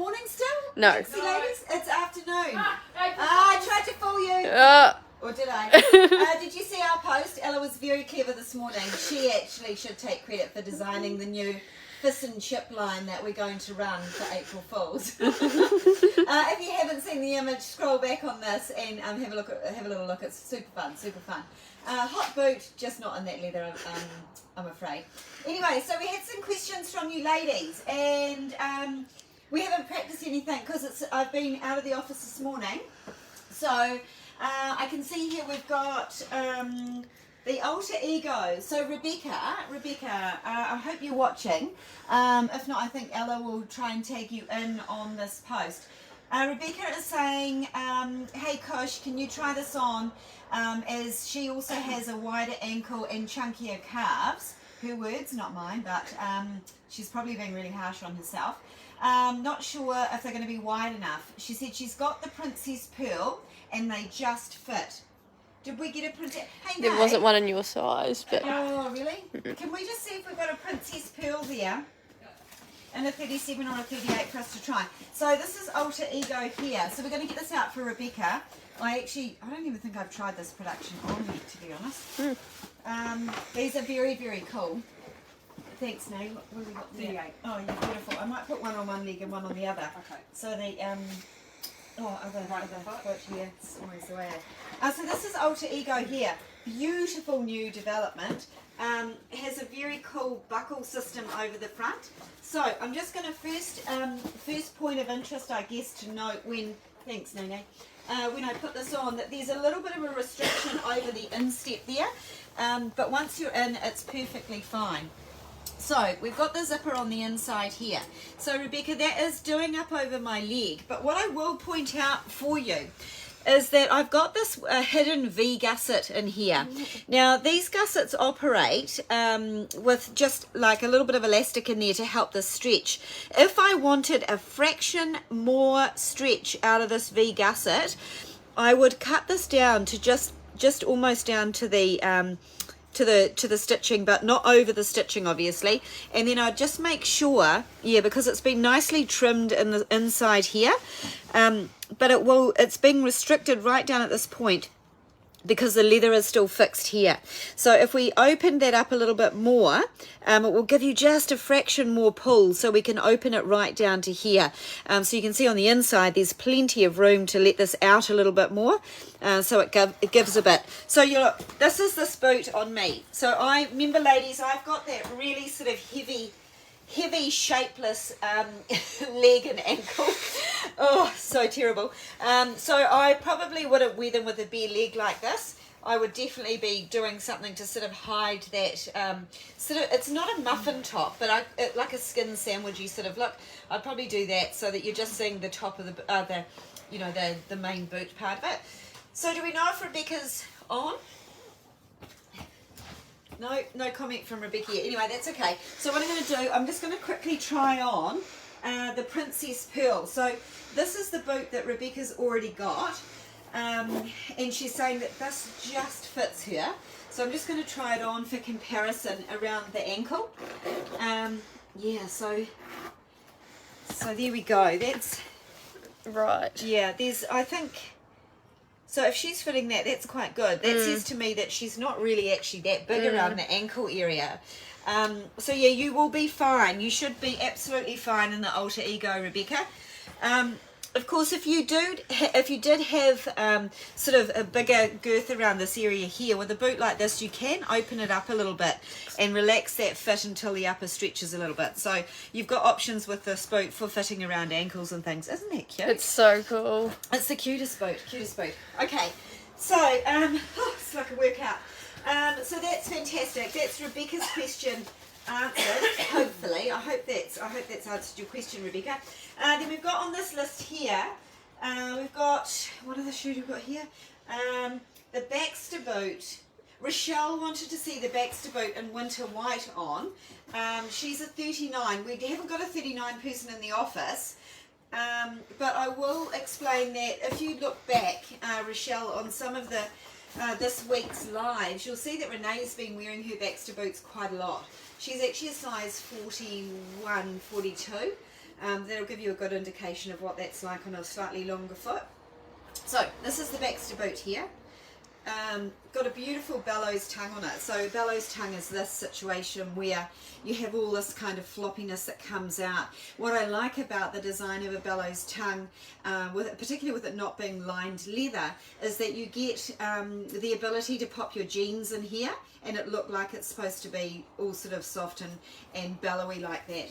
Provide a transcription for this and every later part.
morning still? No. Minxie Ladies? It's afternoon. I tried to fool you. Or did I? Did you see our post? Ella was very clever this morning. She actually should take credit for designing the new fish and chip line that we're going to run for April Fools. If you haven't seen the image, scroll back on this and have a little look. It's super fun, super fun. Hot boot, just not in that leather, I'm afraid. Anyway, so we had some questions from you ladies, and we haven't practiced anything because I've been out of the office this morning. So I can see here we've got the alter ego. So Rebecca, I hope you're watching. If not, I think Ella will try and tag you in on this post. Rebecca is saying, hey Kush, can you try this on, as she also has a wider ankle and chunkier calves. Her words, not mine, but she's probably being really harsh on herself. Not sure if they're going to be wide enough. She said she's got the Princess Pearl and they just fit. Did we get a Princess? Hey, there wasn't one in your size, but... Oh, really? Can we just see if we've got a Princess Pearl there? And a 37 or a 38 for us to try. So this is Alter Ego here. So we're going to get this out for Rebecca. I don't even think I've tried this production on yet, to be honest. These are very, very cool. Thanks, Nate. What have we got there? 38. Oh, you're beautiful. I might put one on one leg and one on the other. Okay. So the other foot here. It's always the way. So this is Alter Ego here. Beautiful new development. Has a very cool buckle system over the front. So I'm just going to first point of interest, I guess, to note when, thanks Nene, when I put this on, that there's a little bit of a restriction over the instep there, but once you're in, it's perfectly fine. So we've got the zipper on the inside here. So Rebecca, that is doing up over my leg, but what I will point out for you is that I've got this hidden V gusset in here. Now these gussets operate with just like a little bit of elastic in there to help this stretch. If I wanted a fraction more stretch out of this V gusset, I would cut this down to just almost down to the stitching, but not over the stitching obviously, and then I'd just make sure, because it's been nicely trimmed in the inside here, but it's being restricted right down at this point because the leather is still fixed here. So if we open that up a little bit more, it will give you just a fraction more pull, so we can open it right down to here. So you can see on the inside there's plenty of room to let this out a little bit more, so it gives a bit. So this is this boot on me. So I remember, ladies, I've got that really sort of heavy shapeless leg and ankle. Oh, so terrible. So I probably wouldn't wear them with a bare leg like this. I would definitely be doing something to sort of hide that it's not a muffin top, but like a skin sandwichy sort of look. I'd probably do that so that you're just seeing the top of the main boot part of it. So do we know if Rebecca's on? No comment from Rebecca yet. Anyway, that's okay. So what I'm going to do, I'm just going to quickly try on the Princess Pearl. So this is the boot that Rebecca's already got, and she's saying that this just fits her. So I'm just going to try it on for comparison around the ankle. So there we go. That's right. Yeah, I think. So if she's fitting that, that's quite good. That says to me that she's not really actually that big around the ankle area. So yeah, you will be fine. You should be absolutely fine in the Alter Ego, Rebecca. Of course, if you did have sort of a bigger girth around this area here, with a boot like this, you can open it up a little bit and relax that fit until the upper stretches a little bit. So you've got options with this boot for fitting around ankles and things. Isn't that cute? It's so cool. It's the cutest boot. Okay, so it's like a workout. So that's fantastic. That's Rebecca's question answered. Hopefully, I hope that's answered your question, Rebecca. Then we've got on this list here, we've got, what other shoe we've got here? The Baxter boot. Rochelle wanted to see the Baxter boot in winter white on. She's a 39. We haven't got a 39 person in the office, but I will explain that if you look back, Rochelle, on some of the this week's lives, you'll see that Renee's been wearing her Baxter boots quite a lot. She's actually a size 41, 42. That'll give you a good indication of what that's like on a slightly longer foot. So this is the Baxter boot here. Got a beautiful bellows tongue on it. So bellows tongue is this situation where you have all this kind of floppiness that comes out. What I like about the design of a bellows tongue, particularly with it not being lined leather, is that you get the ability to pop your jeans in here and it look like it's supposed to be all sort of soft and bellowy like that.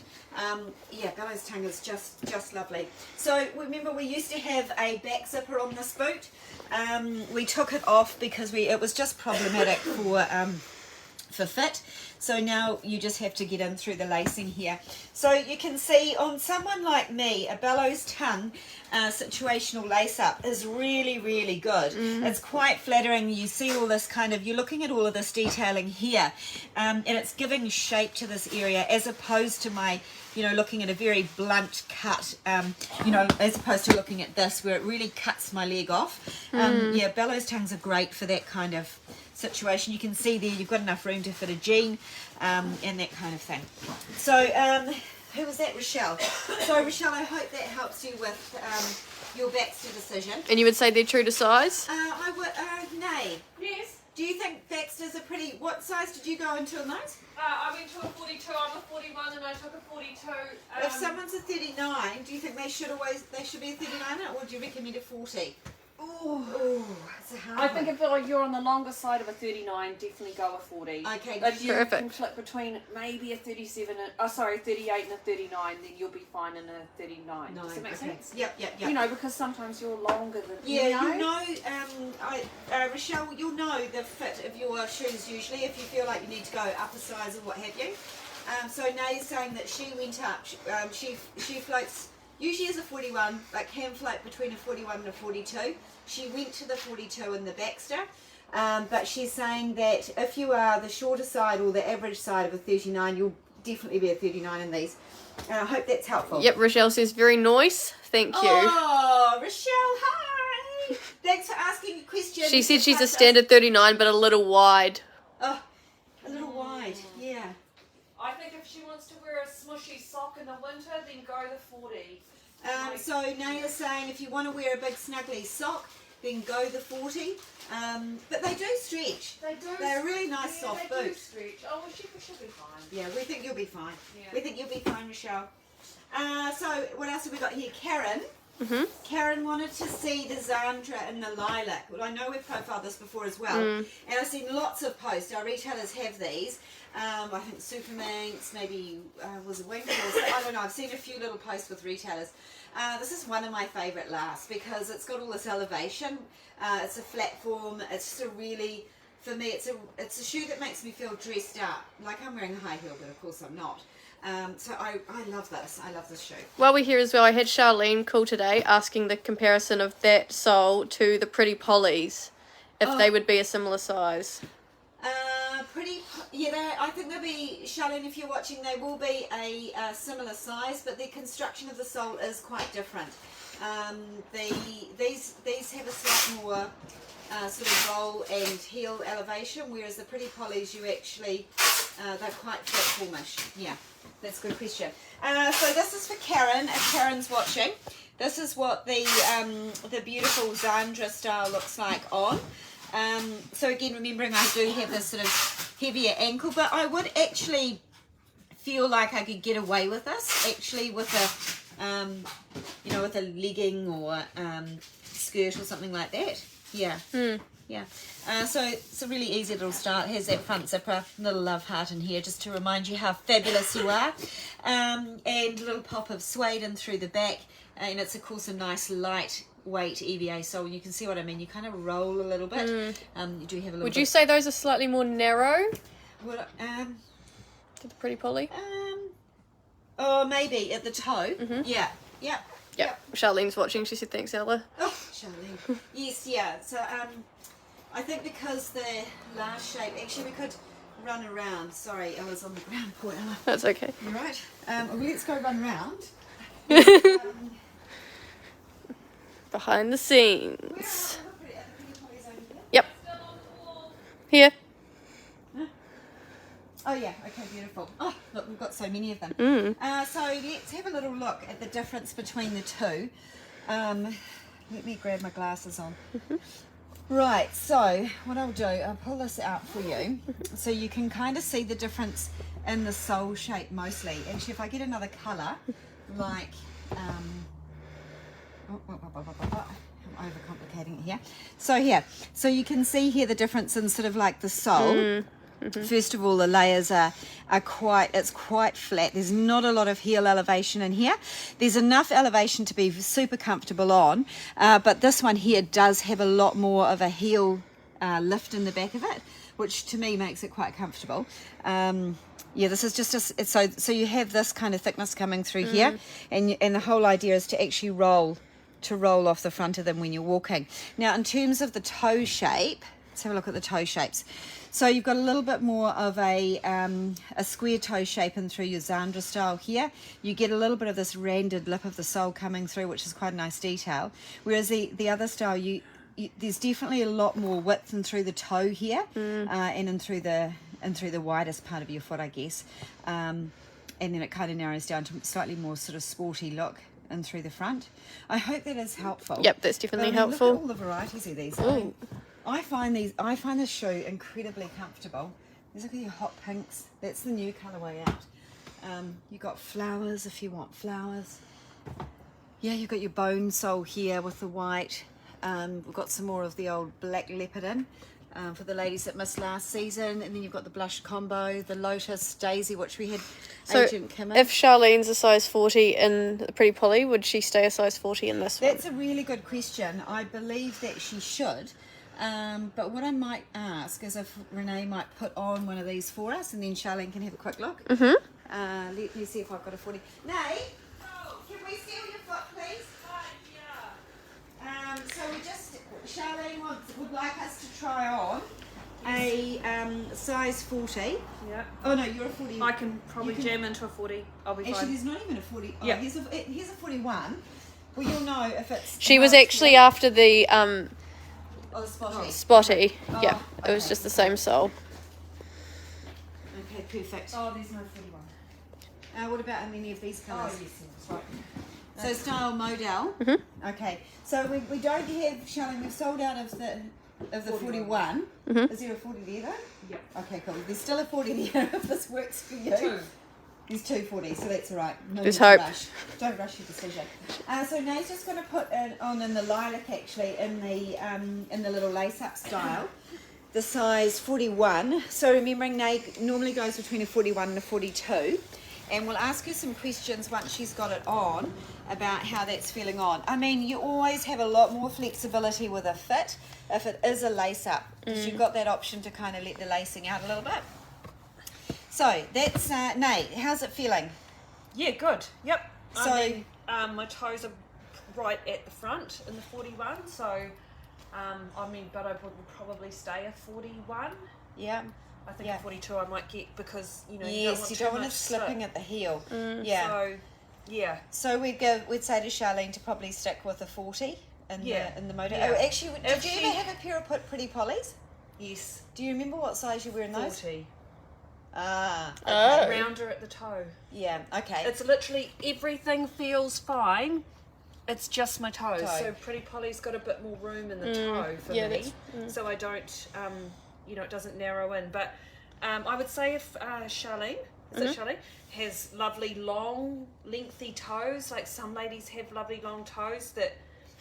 Yeah, bellows tongue is just lovely. So remember, we used to have a back zipper on this boot. We took it off because it was just problematic for fit. So now you just have to get in through the lacing here. So you can see on someone like me, a bellows tongue situational lace up is really, really good. It's quite flattering. You see all this kind of, you're looking at all of this detailing here, and it's giving shape to this area as opposed to my, looking at a very blunt cut, as opposed to looking at this where it really cuts my leg off. Yeah, bellows tongues are great for that kind of situation. You can see there you've got enough room to fit a jean and that kind of thing. So who was that? Rochelle. So Rochelle, I hope that helps you with your Baxter decision. And you would say they're true to size? I would, nay. Yes. Do you think Baxter's a pretty, what size did you go into in those? I went to a 42, I'm a 41 and I took a 42. If someone's a 39, do you think they should be a 39 or do you recommend a 40? Oh, it's a hard I think one. if you're on the longer side of a 39, definitely go a 40. Okay, If you perfect. can flip between maybe a 38 and a 39, then you'll be fine in a 39. Does that make sense? Yep. Because sometimes you're longer than Rochelle, you'll know the fit of your shoes usually if you feel like you need to go up a size or what have you. So Nay's saying that she went up, she floats usually as a 41, but can float between a 41 and a 42. She went to the 42 in the Baxter, but she's saying that if you are the shorter side or the average side of a 39, you'll definitely be a 39 in these. And I hope that's helpful. Yep, Rochelle says very nice. Thank you. Oh, Rochelle, hi! Thanks for asking a question. She said she's a standard 39, but a little wide. Oh, a little wide, yeah. I think if she wants to wear a smushy sock in the winter, then go the 40. So Naya's saying if you want to wear a big snuggly sock, then go the 40. But they do stretch. They do. They're a really nice soft they do boot. stretch. Oh, well, she'll be fine. Yeah, we think you'll be fine. Yeah. We think you'll be fine, Rochelle. So what else have we got here? Karen. Mm-hmm. Karen wanted to see the Zandra in the lilac. Well, I know we've profiled this before as well. And I've seen lots of posts. Our retailers have these. I think Supermanx, maybe was a Wing. I don't know. I've seen a few little posts with retailers. This is one of my favourite lasts because it's got all this elevation. It's a flat form. It's just a really, for me, it's a shoe that makes me feel dressed up. Like I'm wearing a high heel, but of course I'm not. So I love this. I love this shoe. While we're here as well, I had Charlene call today asking the comparison of that sole to the Pretty Polly's, if they would be a similar size. I think they'll be, Charlene, if you're watching, they will be a similar size, but the construction of the sole is quite different. These have a slight more sort of roll and heel elevation, whereas the Pretty Polly's, you actually, they're quite flat-formish. Yeah, that's a good question. So this is for Karen, if Karen's watching. This is what the beautiful Zandra style looks like on. So again, remembering I do have this sort of heavier ankle, but I would actually feel like I could get away with this, actually, with a, with a legging or skirt or something like that. Yeah. Yeah. So it's a really easy little start. Here's that front zipper, little love heart in here, just to remind you how fabulous you are. And a little pop of suede in through the back, and it's of course a nice light weight EVA sole. You can see what I mean. You kind of roll a little bit. You do have a little. Would you say those are slightly more narrow? What? To the Pretty Polly? Oh, maybe at the toe. Yeah. Yep. Charlene's watching. She said thanks, Ella. Oh, Charlene. Yes, yeah. So I think because the last shape, actually we could run around. Sorry, I was on the ground point. That's okay. You're right. Let's go run around. Behind the scenes. Where are Yep. Here. Oh yeah, okay, beautiful. Oh, look, we've got so many of them. So let's have a little look at the difference between the two. Let me grab my glasses on. Right, so what I'll do, I'll pull this out for you so you can kind of see the difference in the sole shape mostly. Actually, if I get another colour, like, I'm overcomplicating it here. So here, so you can see here the difference in sort of like the sole. First of all, the layers are it's quite flat. There's not a lot of heel elevation in here. There's enough elevation to be super comfortable on, but this one here does have a lot more of a heel lift in the back of it, which to me makes it quite comfortable. Yeah, this is just so you have this kind of thickness coming through here, and the whole idea is to actually roll off the front of them when you're walking. Now, in terms of the toe shape, let's have a look at the toe shapes. So you've got a little bit more of a square toe shape in through your Zandra style here. You get a little bit of this rounded lip of the sole coming through, which is quite a nice detail. Whereas the other style, there's definitely a lot more width in through the toe here, and in through the widest part of your foot, I guess. And then it kind of narrows down to slightly more sort of sporty look in through the front. I hope that is helpful. Yep, that's definitely helpful. Look at all the varieties of these. I find this shoe incredibly comfortable. There's look at your hot pinks. That's the new colourway out. You got flowers if you want flowers. Yeah, you've got your bone sole here with the white. We've got some more of the old black leopard in for the ladies that missed last season, and then you've got the blush combo, the lotus daisy, which we had Agent Kim in. If Charlene's a size 40 in the Pretty Polly, would she stay a size 40 in this one? That's a really good question. I believe that she should. But what I might ask is if Renee might put on one of these for us, and then Charlene can have a quick look. Let me see if I've got a 40. Nay, can we steal your foot, please? So Charlene would like us to try on a size 40. Yeah. Oh no, you're a 40. I can probably jam into a 40. I'll be Actually, fine. there's not even a 40. Oh, Yeah. here's a 41. Well, you'll know if it's... She was actually after the Oh, spotty. spotty. Oh, Yeah, it was okay. just the same sole. Okay, perfect. Oh, there's no 41. What about any of these colours? Oh, yes, sorry. So style model. Okay. So we don't have, Charlene, we've sold out of the 41. Is there a 40 there though? Yeah. Okay, cool. There's still a 40 there if this works for you. Two. There's 240, so that's all right. No There's need to hope. rush. Don't rush your decision. So Nate's just going to put on in the lilac, actually, in the little lace-up style, the size 41. So remembering Nate normally goes between a 41 and a 42. And we'll ask her some questions once she's got it on about how that's feeling on. I mean, you always have a lot more flexibility with a fit if it is a lace-up, because you've got that option to kind of let the lacing out a little bit. So that's Nate. How's it feeling? Yeah, good. Yep. So- I mean, my toes are right at the front in the 41, so but I would probably stay a 41. Yeah. I think Yeah. a 42 I might get because you don't Yes, want you too don't want much it slipping slip. at the heel. Yeah. So yeah. So we'd say to Charlene to probably stick with a 40 in the motor. Yeah. Oh, actually, did If you she- ever have a pair of Pretty Pollies? Yes. Do you remember what size you were in those? 40. Ah. Oh. Okay. Rounder at the toe. Yeah. Okay. It's literally everything feels fine. It's just my toes. Toe. So Pretty Polly's got a bit more room in the toe for yeah, me. So I don't, it doesn't narrow in. But I would say if Charlene, Charlene, has lovely long, lengthy toes, like some ladies have lovely long toes, that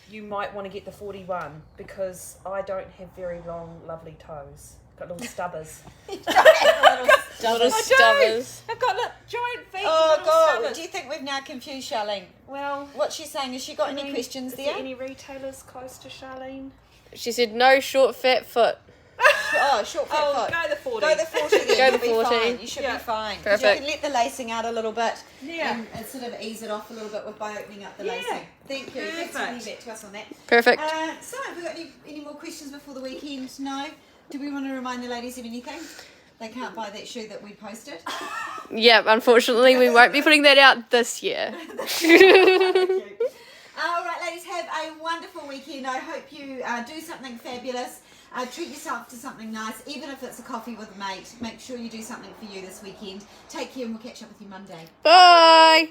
you might want to get the 41 because I don't have very long, lovely toes. Got little stubbers. Little stubbers. I've got giant feet. Oh and little God! stubbers. Do you think we've now confused Charlene? Well, What she's saying, has she got any questions is there? any retailers close to Charlene? She said no short fat foot. Oh, short fat Oh, foot. go the 40. Go the 40 then. Go You'll the be 40. fine. You should Yeah. be fine. 'Cause Perfect. You can let the lacing out a little bit. Yeah. And sort of ease it off a little bit by opening up the Yeah. lacing. Thank you. Thanks for Perfect. getting back to us on that. Perfect. So, have we got any more questions before the weekend? No? Do we want to remind the ladies of anything? They can't buy that shoe that we posted. Yeah, unfortunately, we won't be putting that out this year. All right, ladies, have a wonderful weekend. I hope you do something fabulous. Treat yourself to something nice, even if it's a coffee with a mate. Make sure you do something for you this weekend. Take care, and we'll catch up with you Monday. Bye.